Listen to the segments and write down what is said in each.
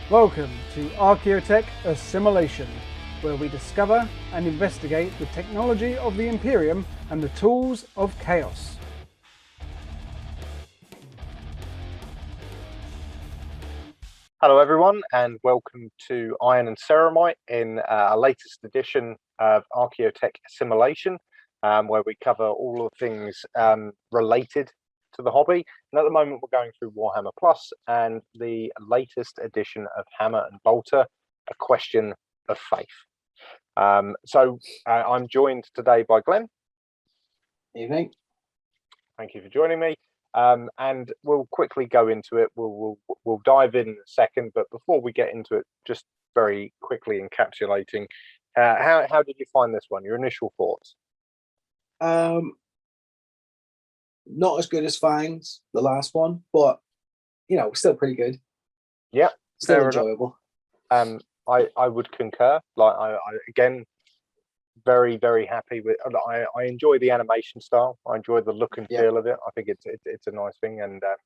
Welcome to Archeotech Assimilation, where we discover and investigate the technology of the Imperium and the tools of chaos. Hello everyone, and welcome to Iron and Ceramite in our latest edition of Archeotech Assimilation, where we cover all of the things related to the hobby. And at the moment we're going through Warhammer Plus and the latest edition of Hammer and Bolter, A Question of Faith. I'm joined today by Glenn. Evening. Thank you for joining me. And we'll quickly go into it. We'll dive in a second, but before we get into it, just very quickly encapsulating, how did you find this one? Your initial thoughts? Not as good as Fangs, the last one, but still pretty good. Yeah, still enjoyable. I would concur. Like I again, very, very happy with. I enjoy the animation style. I enjoy the look and feel of it. I think it's a nice thing, and I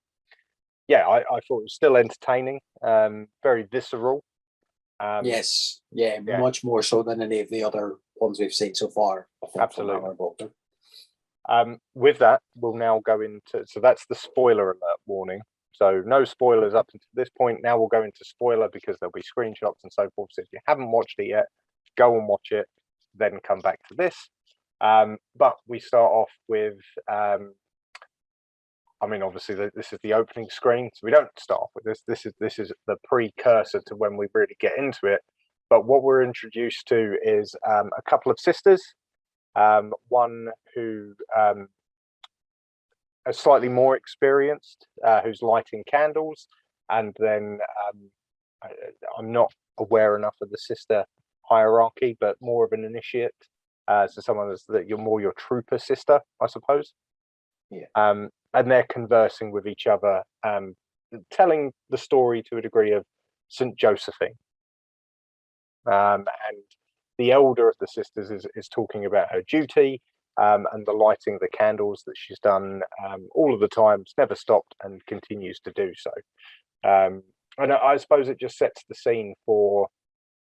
thought it was still entertaining. Very visceral. Yes, much more so than any of the other ones we've seen so far. Absolutely. With that, we'll now go into. So that's the spoiler alert warning. So no spoilers up until this point. Now we'll go into spoiler because there'll be screenshots and so forth. So if you haven't watched it yet, go and watch it. Then come back to this. But we start off with, obviously this is the opening screen, so we don't start off with this. This is the precursor to when we really get into it. But what we're introduced to is a couple of sisters, one who is slightly more experienced, who's lighting candles, and then I'm not aware enough of the sister hierarchy, but more of an initiate, so someone that's your trooper sister, I suppose. And they're conversing with each other, telling the story to a degree of Saint Josephine. And the elder of the sisters is talking about her duty, and the lighting of the candles that she's done all of the time, it's never stopped and continues to do so. And I suppose it just sets the scene for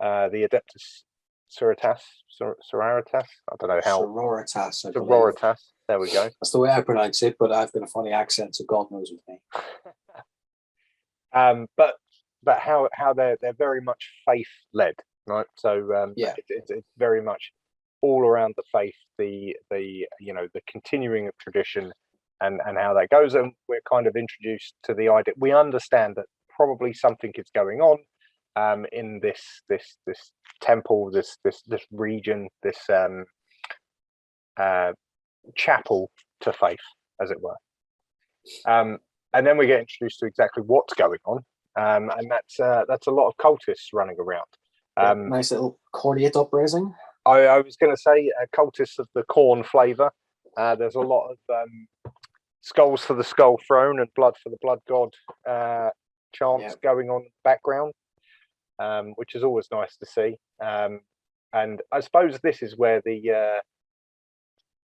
the Adeptus Sororitas. I don't know how. Sororitas. There we go. That's the way I pronounce it, but I've got a funny accent, so God knows with me. But how they're very much faith led, right? So it's very much all around the faith, the continuing of tradition, and how that goes. And we're kind of introduced to the idea. We understand that probably something is going on. In this temple, this region, this chapel to faith, as it were, and then we get introduced to exactly what's going on, and that's a lot of cultists running around. Nice little cordiate uprising. I was going to say cultists of the Khorne flavour. There's a lot of skulls for the skull throne and blood for the blood god chants going on in the background. Which is always nice to see, and I suppose this is where the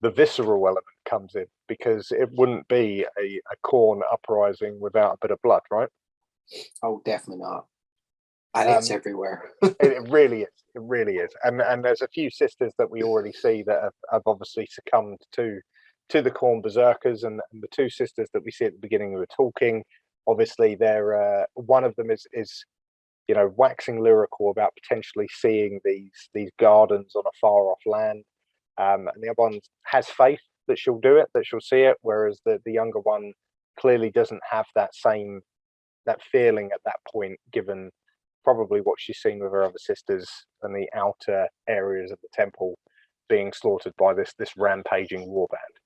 visceral element comes in, because it wouldn't be a Khorne uprising without a bit of blood, right? Oh, definitely not. And it's everywhere. It really is. It really is. And there's a few sisters that we already see that have obviously succumbed to the Khorne berserkers, and the two sisters that we see at the beginning who are talking. Obviously, they're one of them is waxing lyrical about potentially seeing these gardens on a far off land, and the other one has faith that she'll do it, that she'll see it, whereas the younger one clearly doesn't have that feeling at that point, given probably what she's seen with her other sisters and the outer areas of the temple being slaughtered by this rampaging warband.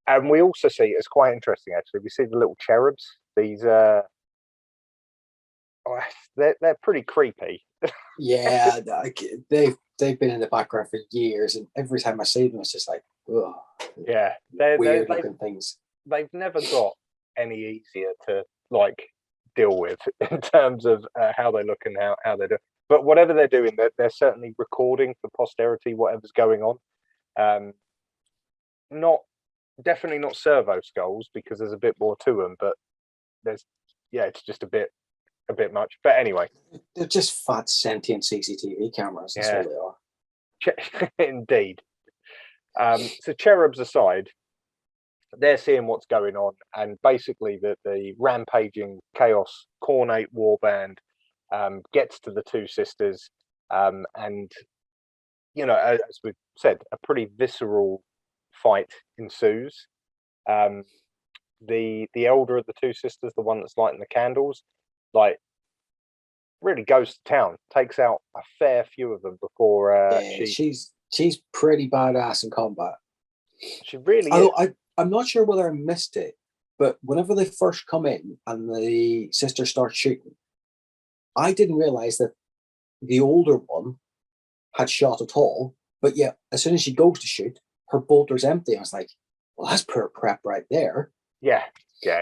And we also see, it's quite interesting actually, we see the little cherubs. These they're pretty creepy. Yeah, they've been in the background for years, and every time I see them, it's just like, ugh. Yeah, weird looking things. They've never got any easier to deal with in terms of how they look and how they do. But whatever they're doing, they're certainly recording for posterity whatever's going on. Definitely not servo skulls, because there's a bit more to them, but there's yeah, it's just a bit much. But anyway, They're just fat sentient CCTV cameras. That's yeah, all they are. indeed. So cherubs aside, they're seeing what's going on, and basically the rampaging chaos Khorne warband gets to the two sisters, and as we've said, a pretty visceral fight ensues. The elder of the two sisters, the one that's lighting the candles, like really goes to town, takes out a fair few of them before Yeah, she's pretty badass in combat. she really is. Although I'm not sure whether I missed it, but whenever they first come in and the sister starts shooting, I didn't realize that the older one had shot at all. But yeah, as soon as she goes to shoot, her bolter's empty. I was like, well, that's pure prep right there. Yeah.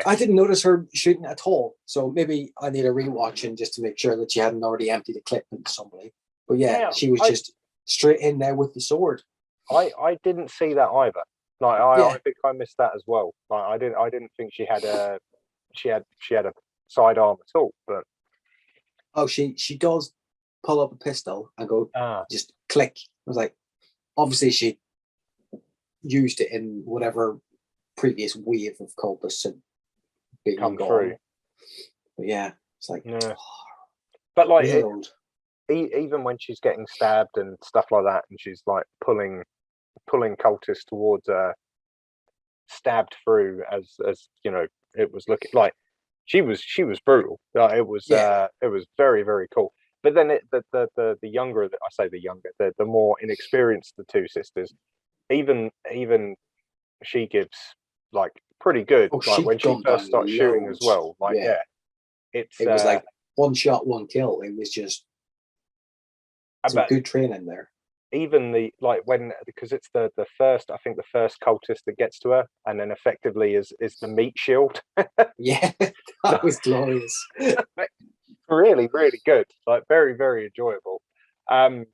I didn't notice her shooting at all. So maybe I need a rewatching just to make sure that she hadn't already emptied a clip into somebody. But yeah, she was just straight in there with the sword. I didn't see that either. Like I think I missed that as well. Like I didn't think she had a sidearm at all. But she does pull up a pistol and go just click. I was like, obviously she used it in whatever previous wave of cultists had been come gone. through. But yeah, it's like, but like even when she's getting stabbed and stuff like that, and she's like pulling cultists towards her, stabbed through as it was looking like she was brutal. Like, it was very, very cool. But then the younger, I say the younger, the more inexperienced the two sisters, even she gives like pretty good. Like when she first starts shooting as well. Like it was like one shot, one kill. It was just some good training there. Even because it's the first, I think the first cultist that gets to her, and then effectively is the meat shield. Yeah, that was glorious. Really, really good. Like very, very enjoyable. And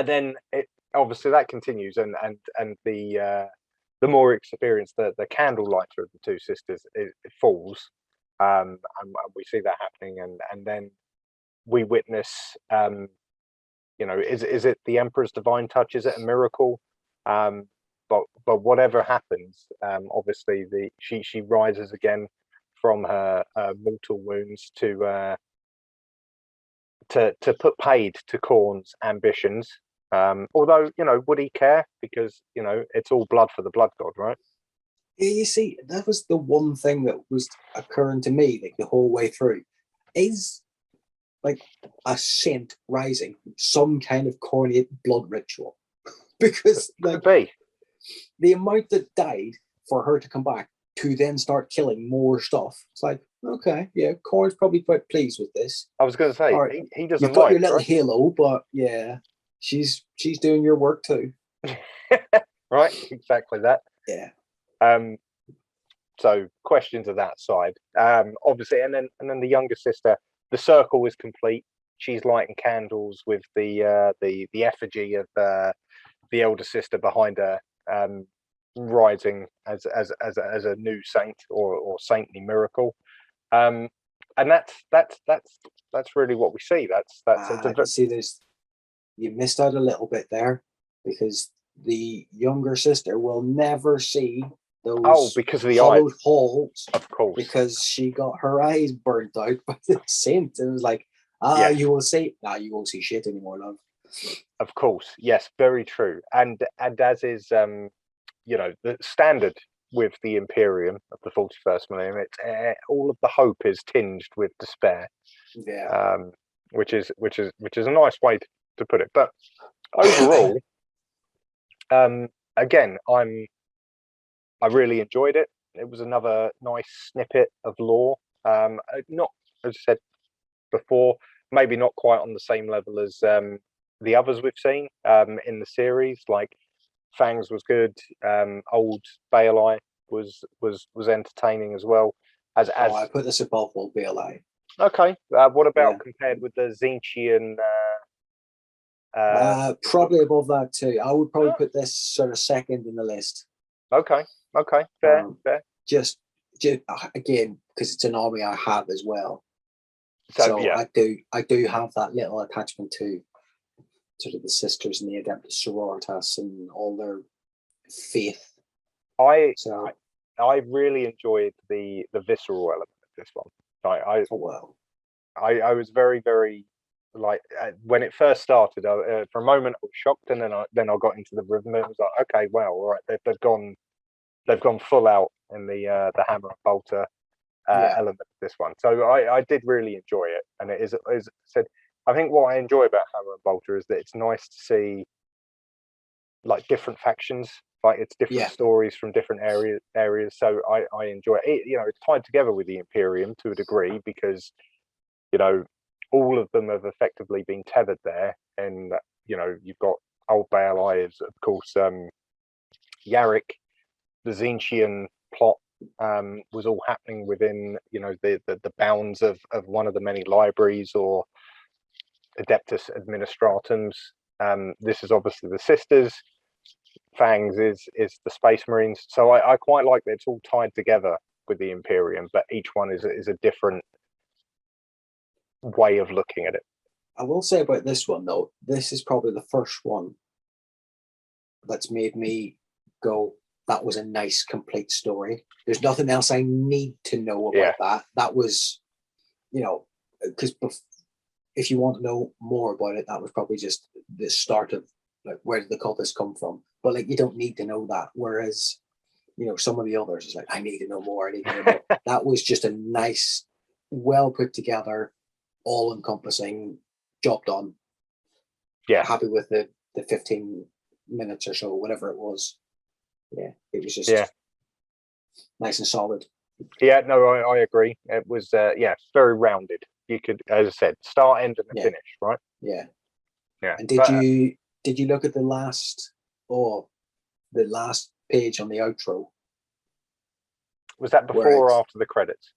then it obviously that continues, and the more experienced the candle lighter of the two sisters it falls, and we see that happening, and then we witness is it the Emperor's divine touch? Is it a miracle? But whatever happens, obviously she rises again from her mortal wounds to put paid to Khorne's ambitions. Although would he care? Because it's all blood for the blood god, right? You see, that was the one thing that was occurring to me like the whole way through. Is like a saint rising some kind of cornate blood ritual? Because like the amount that died for her to come back to then start killing more stuff, it's like, okay, yeah, Khorne's probably quite pleased with this. I was going to say, right, he doesn't. You've got your little halo, but yeah, she's doing your work too. Right, exactly that. Yeah. So question to that side, obviously, and then the younger sister. The circle is complete. She's lighting candles with the effigy of the elder sister behind her, rising as a new saint or saintly miracle, and that's really what we see. You missed out a little bit there, because the younger sister will never see those because of the hollowed eyes. holes, of course, because she got her eyes burnt out by the saint. It was like, you will see, you won't see shit anymore, love. Of course, yes, very true, and as is the standard with the Imperium of the 41st millennium, it's all of the hope is tinged with despair. Yeah. Which is a nice way to put it. But overall, again, I really enjoyed it. It was another nice snippet of lore. Not, as I said before, maybe not quite on the same level as the others we've seen in the series. Like Fangs was good. Old Baali was entertaining as well. As I put this above Old Baali. Okay. What about compared with the Zinchian? Probably above that too. I would probably put this sort of second in the list. Okay. Fair. Just again, because it's an army I have as well. So, So yeah, I do have that little attachment to sort of the sisters and the Adeptus Sororitas and all their faith. I So I really enjoyed the visceral element of this one. well, I was very, very like when it first started. For a moment, I was shocked, and then I got into the rhythm. It was like, okay, well, all right, they've gone full out in the hammer and bolter element of this one. So I did really enjoy it, and it is said. I think what I enjoy about hammer and bolter is that it's nice to see like different factions, like it's different stories from different areas. So I enjoy it. You know, it's tied together with the Imperium to a degree because, you know, all of them have effectively been tethered there, and you know, you've got Old Bale Ives, of course, Yarick, the Zinchian plot was all happening within, you know, the bounds of one of the many libraries or Adeptus Administratums. This is obviously the Sisters. Fangs is the Space Marines. So I quite like that it's all tied together with the Imperium, but each one is a different way of looking at it. I will say about this one though, this is probably the first one that's made me go, that was a nice complete story. There's nothing else I need to know about that. That was, you know, because if you want to know more about it, that was probably just the start of like, where did the cultists come from? But like, you don't need to know that. Whereas, you know, some of the others is like, I need to know more. I need to know more. That was just a nice, well put together, all encompassing job done. Yeah. Happy with the 15 minutes or so, whatever it was. Yeah. It was just nice and solid. Yeah, no, I agree. It was very rounded. You could, as I said, start, end, and finish, right? Yeah. Yeah. And did you look at the last page on the outro? Was that before or after the credits?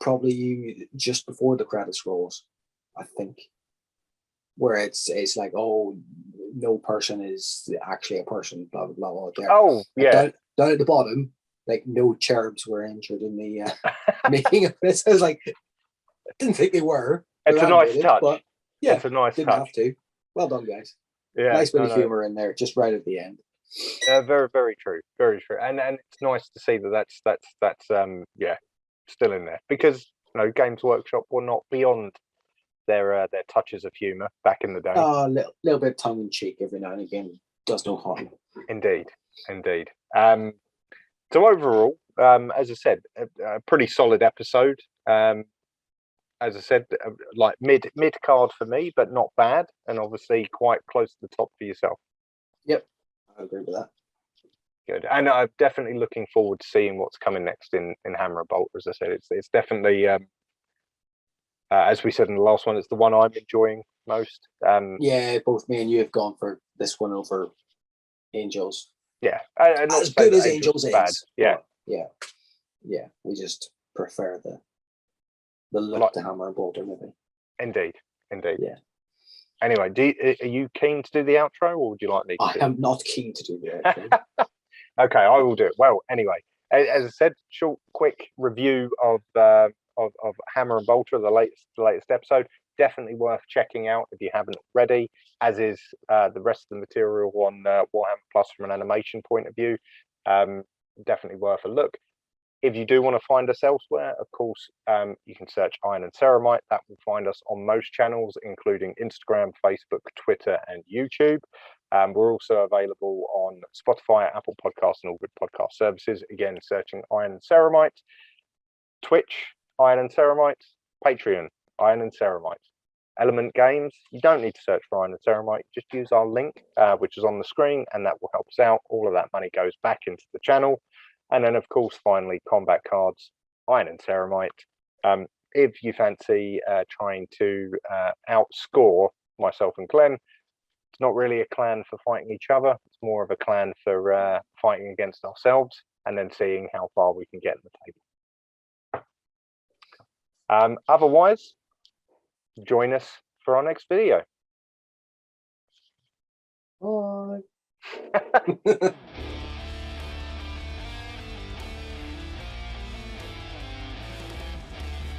Probably just before the credits rolls, I think. Where it's like, oh, no person is actually a person, blah blah blah. There. Oh yeah. Down at the bottom, like no cherubs were injured in the making of this. I was like, I didn't think they were. It's a nice touch. But yeah, it's a nice didn't touch. Have to. Well done, guys. Yeah, nice bit of humor in there, just right at the end. Very, very true. Very true. And it's nice to see that's still in there, because you know, Games Workshop were not beyond their touches of humor back in the day. Oh, a little bit tongue in cheek every now and again does no harm. Indeed. So overall, as I said, a pretty solid episode. As I said, like mid card for me, but not bad, and obviously quite close to the top for yourself. Yep, I agree with that. Good, and I'm definitely looking forward to seeing what's coming next in Hammer and Bolt. As I said, it's definitely, as we said in the last one, it's the one I'm enjoying most. Yeah, both me and you have gone for this one over Angels. Yeah, not as good as Angels is. Bad. Yeah. We just prefer the look to Hammer and Bolter, maybe. Indeed. Yeah. Anyway, are you keen to do the outro, or would you like me to? I am not keen to do the outro. Okay, I will do it. Well, anyway, as I said, short, quick review of Hammer and Bolter, the latest episode. Definitely worth checking out if you haven't already, as is the rest of the material on Warhammer Plus from an animation point of view. Definitely worth a look. If you do want to find us elsewhere, of course, you can search Iron and Ceramite. That will find us on most channels, including Instagram, Facebook, Twitter, and YouTube. We're also available on Spotify, Apple Podcasts, and all good podcast services. Again, searching Iron and Ceramite. Twitch, Iron and Ceramite. Patreon, Iron and Ceramite. Element Games, you don't need to search for Iron and Ceramite. Just use our link, which is on the screen, and that will help us out. All of that money goes back into the channel. And then, of course, finally, Combat Cards, Iron and Ceramite. If you fancy trying to outscore myself and Glenn, it's not really a clan for fighting each other. It's more of a clan for fighting against ourselves and then seeing how far we can get in the table. Otherwise, join us for our next video. Bye.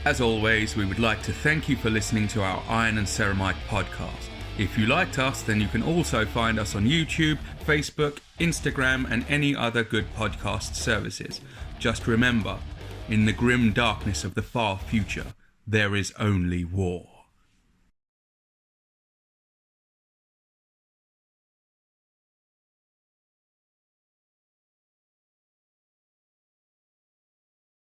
As always, we would like to thank you for listening to our Iron and Ceramite podcast. If you liked us, then you can also find us on YouTube, Facebook, Instagram, and any other good podcast services. Just remember, in the grim darkness of the far future, there is only war.